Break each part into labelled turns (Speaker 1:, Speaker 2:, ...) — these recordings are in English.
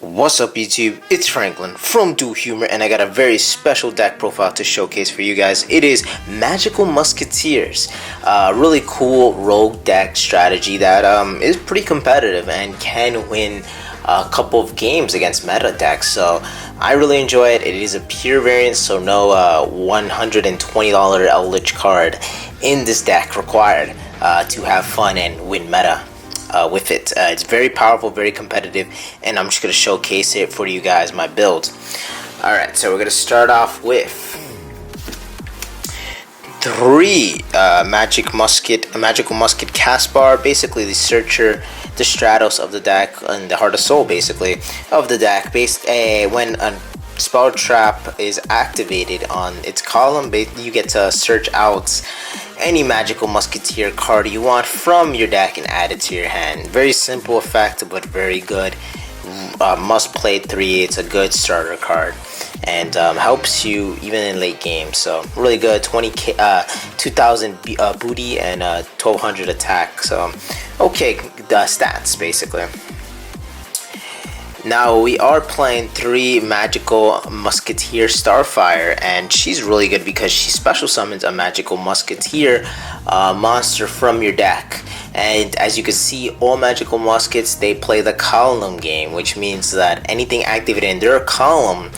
Speaker 1: What's up YouTube, it's Franklin from Do Humor, and I got a very special deck profile to showcase for you guys. It is Magical Musketeers, really cool rogue deck strategy that is pretty competitive and can win a couple of games against meta decks. So I really enjoy it. It is a pure variant, so no $120 Eldritch card in this deck required to have fun and win meta with it. It's very powerful, very competitive, and I'm just going to showcase it for you guys, my build. Alright, so we're going to start off with 3 Magical Musket Caspar, basically the Searcher, the Stratos of the deck, and the Heart of Soul basically of the deck. When a spell trap is activated on its column, you get to search out any Magical Musketeer card you want from your deck and add it to your hand. Very simple effect, but very good. Must play 3. It's a good starter card and helps you even in late game. So really good. 2000 booty and 1200 attack. So okay, the stats basically. Now we are playing 3 Magical Musketeer Starfire, and she's really good because she special summons a Magical Musketeer monster from your deck. And as you can see, all Magical Muskets, they play the column game, which means that anything activated in their column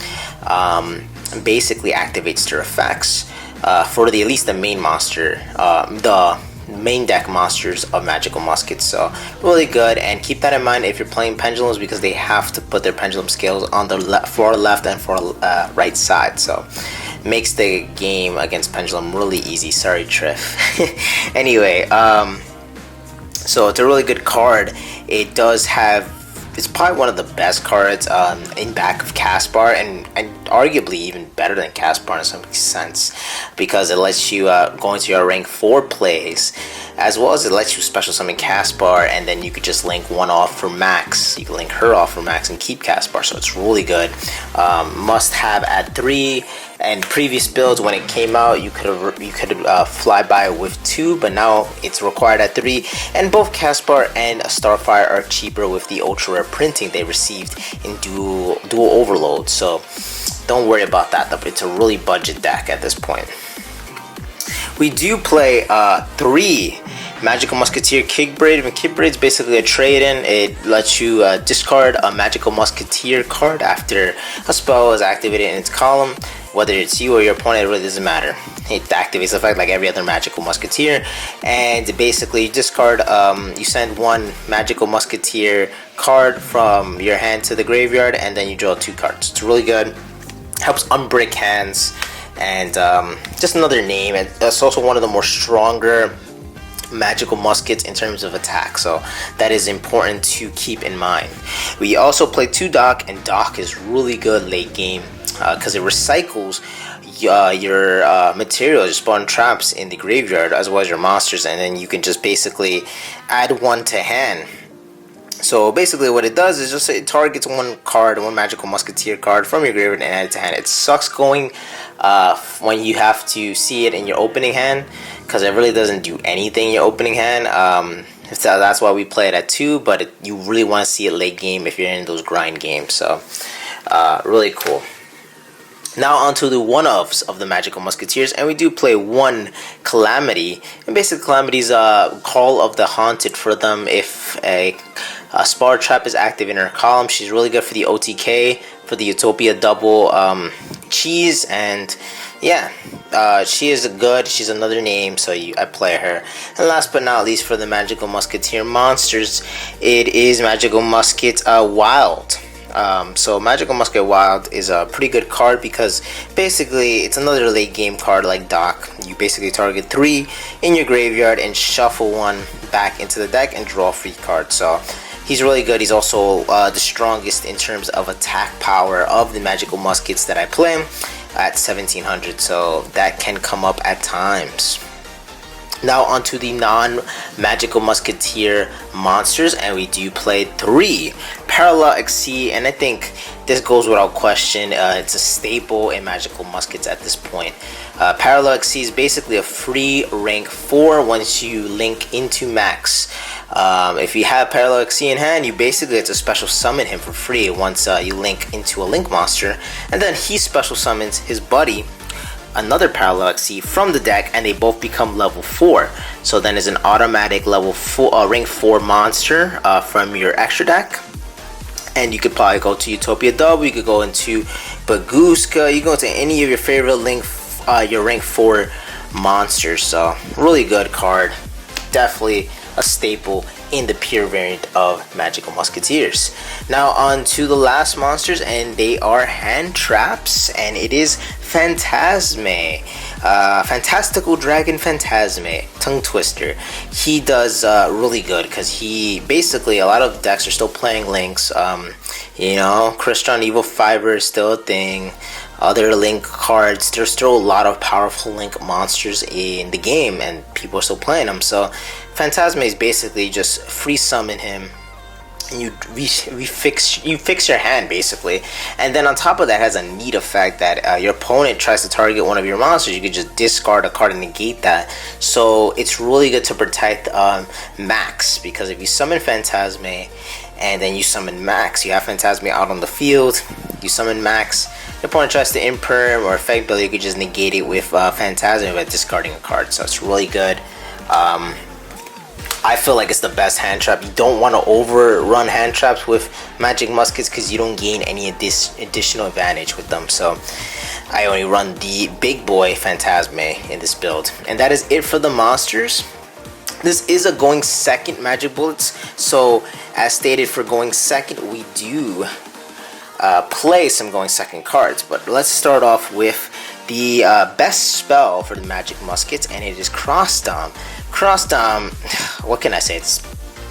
Speaker 1: basically activates their effects for at least the main monster, the main deck monsters of Magical Muskets. So really good, and keep that in mind if you're playing pendulums, because they have to put their pendulum scales on the far left and far right side. So makes the game against pendulum really easy. Sorry, Triff. Anyway, so it's a really good card. It does have, it's probably one of the best cards in back of Caspar, and arguably even better than Caspar in some sense, because it lets you go into your rank 4 plays, as well as it lets you special summon Caspar, and then you could just link one off for max. You can link her off for max and keep Caspar, so it's really good. Must have at 3. And previous builds, when it came out, you could fly by with 2, but now it's required at 3. And both Caspar and Starfire are cheaper with the ultra rare printing they received in dual overload. So don't worry about that. It's a really budget deck at this point. We do play 3 Magical Musketeer Kickbraid. And Kickbraid is basically a trade-in. It lets you discard a Magical Musketeer card after a spell is activated in its column. Whether it's you or your opponent, it really doesn't matter. It activates the effect like every other Magical Musketeer, and basically you discard. You send 1 Magical Musketeer card from your hand to the graveyard, and then you draw 2 cards. It's really good. Helps unbreak hands, and just another name. And it's also one of the more stronger Magical Muskets in terms of attack, so that is important to keep in mind. We also play 2 Dock, and Dock is really good late game because it recycles your materials, your spawn traps in the graveyard, as well as your monsters, and then you can just basically add 1 to hand. So basically what it does is just it targets 1 card, 1 Magical Musketeer card from your graveyard and add it to hand. It sucks going when you have to see it in your opening hand, because it really doesn't do anything in your opening hand. That's why we play it at 2, but you really want to see it late game if you're in those grind games. So really cool. Now onto the one-offs of the Magical Musketeers, and we do play 1 Calamity, and basically Calamity's Call of the Haunted for them. If a Spar Trap is active in her column, she's really good for the OTK, for the Utopia double cheese, and yeah, she is good. She's another name, so I play her. And last but not least, for the Magical Musketeer monsters, it is Magical Musket Wild. So Magical Musket Wild is a pretty good card because basically it's another late game card like Dock. You basically target 3 in your graveyard and shuffle 1 back into the deck and draw a free card. So he's really good. He's also the strongest in terms of attack power of the Magical Muskets that I play at 1700, so that can come up at times. Now onto the non-magical musketeer monsters, and we do play 3 Parallel XC, and I think this goes without question. It's a staple in magical muskets at this point. Parallel XC is basically a free rank 4 once you link into max. If you have Parallel XC in hand, you basically have to special summon him for free once you link into a link monster, and then he special summons his buddy, another Parallel XC, from the deck, and they both become level 4. So then it's an automatic level 4 rank 4 monster from your extra deck. And you could probably go to Utopia Double, you could go into Baguska, you go to any of your favorite your rank 4 monsters. So really good card, definitely a staple in the pure variant of Magical Musketeers. Now on to the last monsters, and they are hand traps, and it is Phantasme, Fantastical Dragon Phantasme, Tongue Twister. He does really good because he basically, a lot of decks are still playing links. You know, Crystron Evil Fiber is still a thing. Other link cards, there's still a lot of powerful link monsters in the game, and people are still playing them. So Phantasme is basically just free summon him, and you fix your hand basically. And then on top of that, has a neat effect that your opponent tries to target one of your monsters, you can just discard a card and negate that. So it's really good to protect Max, because if you summon Phantasme and then you summon Max, you have Phantasme out on the field, you summon Max, your opponent tries to imperm or effect build, you could just negate it with Phantasme by discarding a card. So it's really good. I feel like it's the best hand trap. You don't want to overrun hand traps with Magic Muskets because you don't gain any additional advantage with them. So I only run the big boy Phantasme in this build. And that is it for the monsters. This is a going second Magic Bullets. So as stated, for going second, we do play some going second cards. But let's start off with the best spell for the Magic Muskets, and it is Cross Dom. Cross Dom, what can I say? It's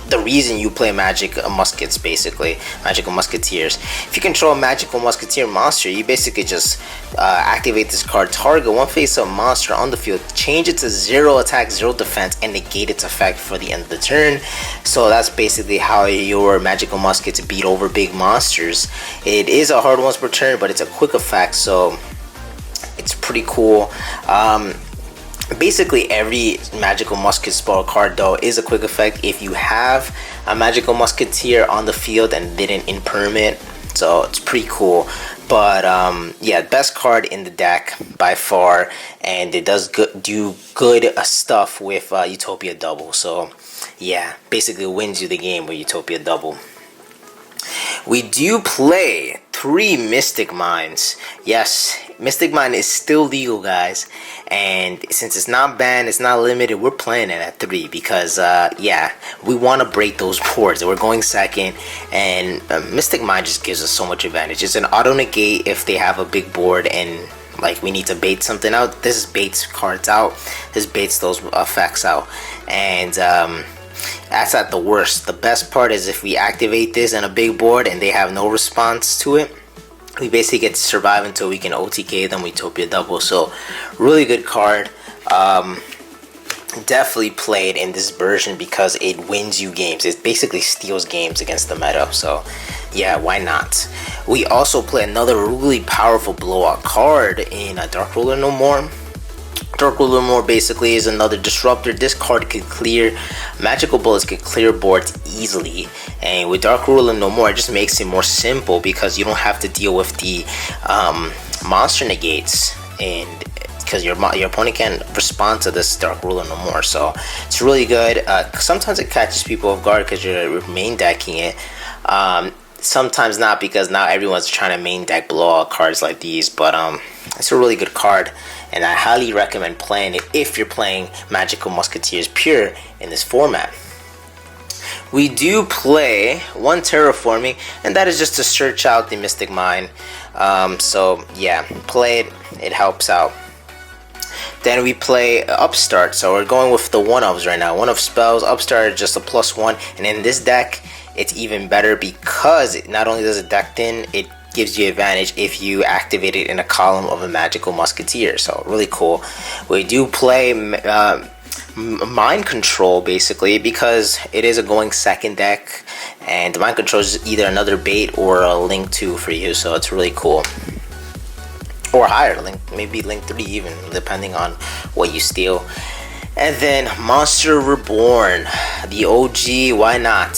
Speaker 1: the reason you play Magic Muskets, basically. Magical Musketeers. If you control a Magical Musketeer monster, you basically just activate this card, target one face-up monster on the field, change it to 0 attack, 0 defense, and negate its effect for the end of the turn. So that's basically how your Magical Muskets beat over big monsters. It is a hard once per turn, but it's a quick effect, so it's pretty cool. Basically every Magical Musket spell card though is a quick effect if you have a Magical Musketeer on the field and didn't imperm it, so it's pretty cool. But yeah, best card in the deck by far, and it does do good stuff with Utopia Double. So yeah, basically wins you the game with Utopia Double. We do play 3 Mystic Mines. Yes, Mystic Mine is still legal, guys, and since it's not banned, it's not limited, we're playing it at 3 because yeah, we want to break those boards. We're going second, and Mystic Mine just gives us so much advantage. It's an auto negate if they have a big board and like we need to bait something out. This baits cards out, this baits those effects out, and that's at the worst. The best part is if we activate this in a big board and they have no response to it, we basically get to survive until we can OTK them with Utopia Double. So really good card. Definitely played in this version because it wins you games. It basically steals games against the meta. So yeah, why not? We also play another really powerful blowout card in Dark Ruler No More. Dark Ruler No More basically is another disruptor. This card could clear, Magical Bullets could clear boards easily, and with Dark Ruler No More it just makes it more simple because you don't have to deal with the monster negates, and because your opponent can't respond to this Dark Ruler No More. So it's really good. Sometimes it catches people off guard because you're main decking it. Sometimes not, because now everyone's trying to main deck blowout cards like these, but it's a really good card, and I highly recommend playing it if you're playing Magical Musketeers Pure in this format. We do play 1 Terraforming, and that is just to search out the Mystic Mine. So yeah, play it, it helps out. Then we play Upstart, so we're going with the 1-ofs right now. 1-off spells, Upstart is just a +1, and in this deck it's even better because not only does it decked in, it gives you advantage if you activate it in a column of a Magical Musketeer. So really cool. We do play mind control basically, because it is a going second deck, and mind control is either another bait or a link 2 for you, so it's really cool. Or higher, link, maybe link 3 even, depending on what you steal. And then Monster Reborn, the OG, why not?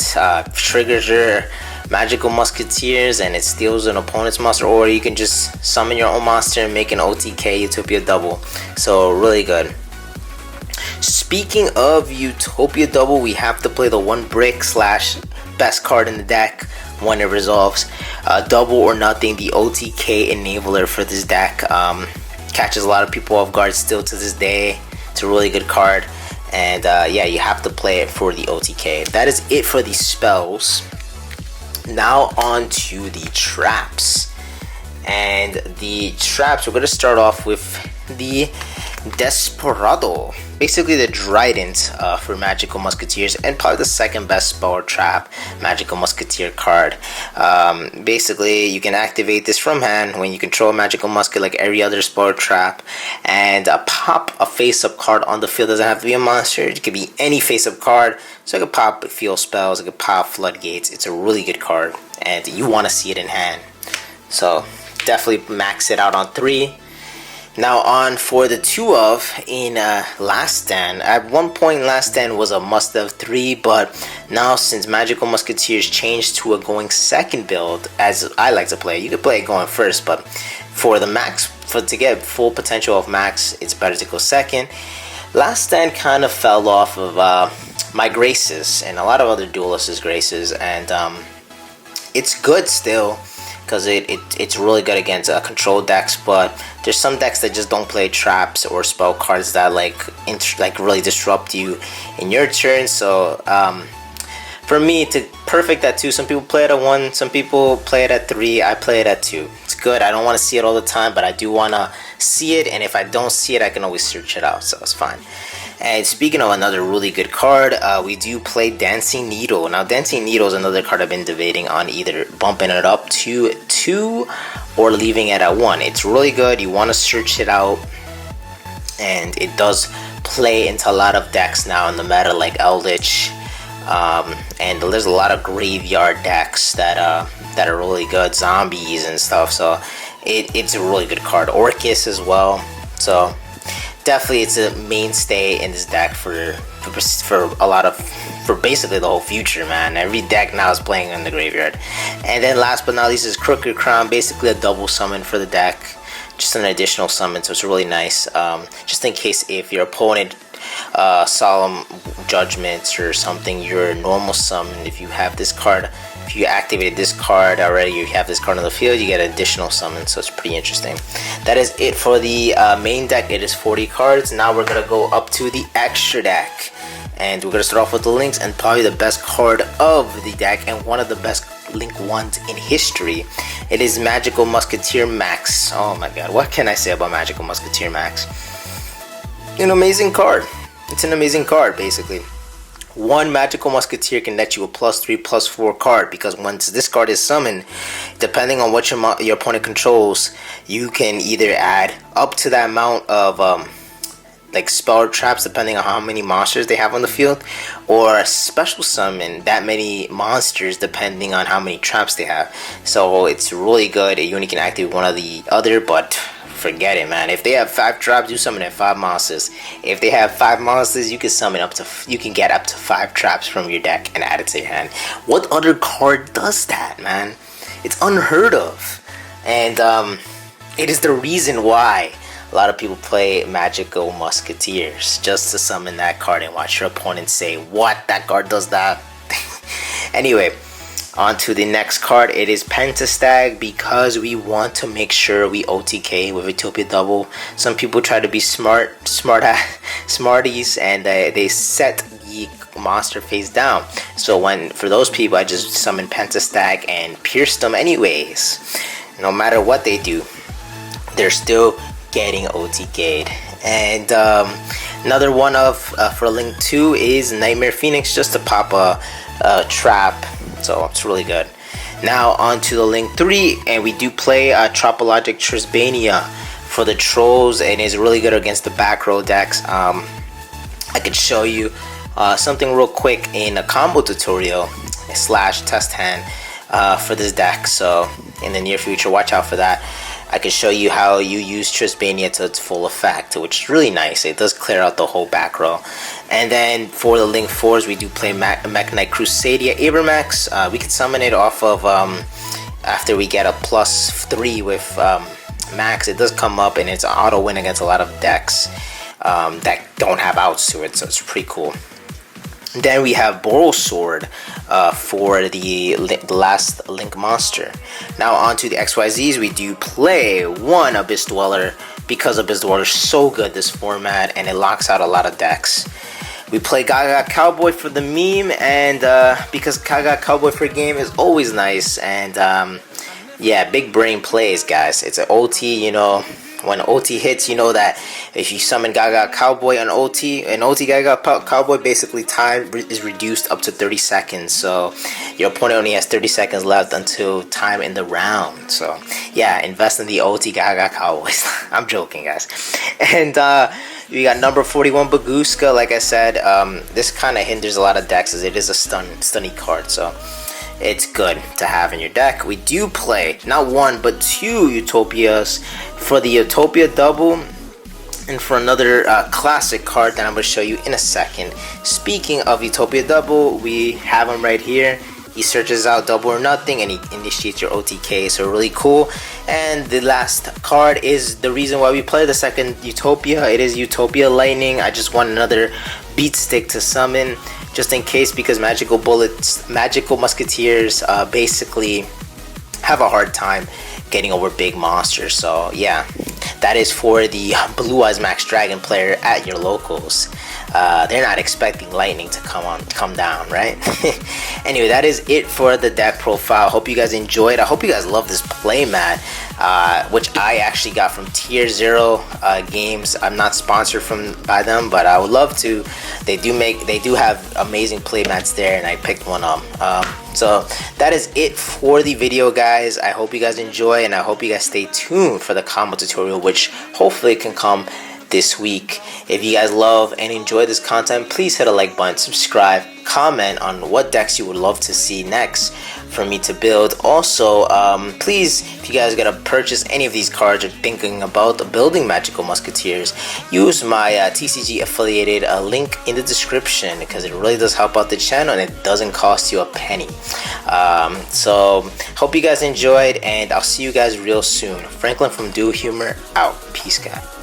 Speaker 1: Triggers your Magical Musketeers and it steals an opponent's monster, or you can just summon your own monster and make an OTK Utopia double. So really good. Speaking of Utopia double, we have to play the 1 brick / best card in the deck when it resolves. Double or Nothing, the OTK enabler for this deck. Catches a lot of people off guard still to this day. It's a really good card, and yeah, you have to play it for the OTK. That is it for the spells. Now on to the traps. And the traps, we're going to start off with the Desperado, basically the Trident for Magical Musketeers, and probably the second best spell or trap Magical Musketeer card. Basically, you can activate this from hand when you control a Magical Musket like every other spell or trap, and pop a face-up card on the field. Doesn't have to be a monster, it could be any face-up card. So I could pop field spells, I could pop floodgates. It's a really good card, and you want to see it in hand. So definitely max it out on 3. Now on for the 2 of in Last Stand. At one point, Last Stand was a must-have 3, but now since Magical Musketeers changed to a going second build, as I like to play, you could play it going first, but for the max, to get full potential of max, it's better to go second. Last Stand kind of fell off of my Graces and a lot of other duelists' Graces, and it's good still, because it's really good against control decks, but there's some decks that just don't play traps or spell cards that like really disrupt you in your turn. So for me, to perfect at 2, some people play it at 1, some people play it at 3. I play it at 2. It's good. I don't want to see it all the time, but I do want to see it, and if I don't see it, I can always search it out, so it's fine. And speaking of another really good card, we do play Dancing Needle. Now, Dancing Needle is another card I've been debating on either bumping it up to 2 or leaving it at 1. It's really good. You want to search it out, and it does play into a lot of decks now in the meta, like Eldritch, and there's a lot of graveyard decks that are really good, zombies and stuff. So it's a really good card. Orcus as well. So definitely, it's a mainstay in this deck for basically the whole future, man. Every deck now is playing in the graveyard. And then last but not least is Crooked Crown, basically a double summon for the deck, just an additional summon, so it's really nice. Just in case if your opponent Solemn Judgments or something, your normal summon, if you have this card, if you activated this card already, you have this card on the field, you get additional summon, so it's pretty interesting. That is it for the main deck. It is 40 cards. Now we're gonna go up to the extra deck, and we're gonna start off with the links, and probably the best card of the deck and one of the best link ones in history. It is Magical Musketeer Max. Oh my god, what can I say about Magical Musketeer Max? An amazing card. It's an amazing card, basically. One Magical Musketeer can net you a +3/+4 card, because once this card is summoned, depending on what your opponent controls, you can either add up to that amount of like spell or traps, depending on how many monsters they have on the field, or special summon that many monsters depending on how many traps they have. So it's really good. You only can activate one or the other, but forget it, man. If they have 5 traps, you summon at 5 monsters. If they have 5 monsters, you can summon you can get up to 5 traps from your deck and add it to your hand. What other card does that, man? It's unheard of. And it is the reason why a lot of people play Magical Musketeers, just to summon that card and watch your opponent say, what, that card does that? Anyway, on to the next card. It is Pentastag, because we want to make sure we OTK with Utopia double. Some people try to be smarties, and they set the monster face down. So for those people, I just summon Pentastag and pierce them anyways. No matter what they do, they're still getting OTK'd. And another one for link 2 is Nightmare Phoenix, just to pop a trap. So it's really good. Now on to the link 3, and we do play Tropologic Trisbania for the trolls, and is really good against the back row decks. I could show you something real quick in a combo tutorial slash test hand for this deck. So in the near future, watch out for that. I can show you how you use Trisbania to its full effect, which is really nice. It does clear out the whole back row. And then for the Link 4s, we do play Mekk-Knight Crusadia Abramax. We can summon it off of, after we get a +3 with Max. It does come up and it's an auto win against a lot of decks that don't have outs to it, so it's pretty cool. Then we have Boral Sword for the last Link monster. Now on to the XYZs. We do play one Abyss Dweller because Abyss Dweller is so good this format and it locks out a lot of decks. We play Gaga Cowboy for the meme, and because Gaga Cowboy for game is always nice, and yeah, big brain plays, guys. It's an OT, you know. When OT hits, you know that if you summon Gaga Cowboy on OT, an OT Gaga Cowboy, basically time is reduced up to 30 seconds. So your opponent only has 30 seconds left until time in the round. So yeah, invest in the OT Gaga Cowboys. I'm joking, guys. And we got number 41 Baguska. Like I said, this kind of hinders a lot of decks as it is a stunny card. So it's good to have in your deck. We do play not one but two Utopias for the Utopia double and for another classic card that I'm going to show you in a second. Speaking of Utopia double, we have him right here. He searches out double or nothing and he initiates your OTK, so really cool. And the last card is the reason why we play the second Utopia. It is Utopia Lightning. I just want another beat stick to summon, just in case, because Magical Musketeers basically have a hard time getting over big monsters. So yeah, that is for the Blue Eyes Max Dragon player at your locals. They're not expecting lightning to come down, right? Anyway, that is it for the deck profile. Hope you guys enjoyed. I hope you guys love this playmat, which I actually got from Tier 0 Games. I'm not sponsored by them, but I would love to. They do have amazing playmats there, and I picked one up. So that is it for the video, guys. I hope you guys enjoy, and I hope you guys stay tuned for the combo tutorial, which hopefully can come this week. If you guys love and enjoy this content, please hit a like button, subscribe, comment on what decks you would love to see next for me to build. Also, please, if you guys gotta purchase any of these cards or thinking about building Magical Musketeers, use my TCG affiliated link in the description, because it really does help out the channel and it doesn't cost you a penny. So hope you guys enjoyed, and I'll see you guys real soon. Franklin from Do Humor out. Peace, guys.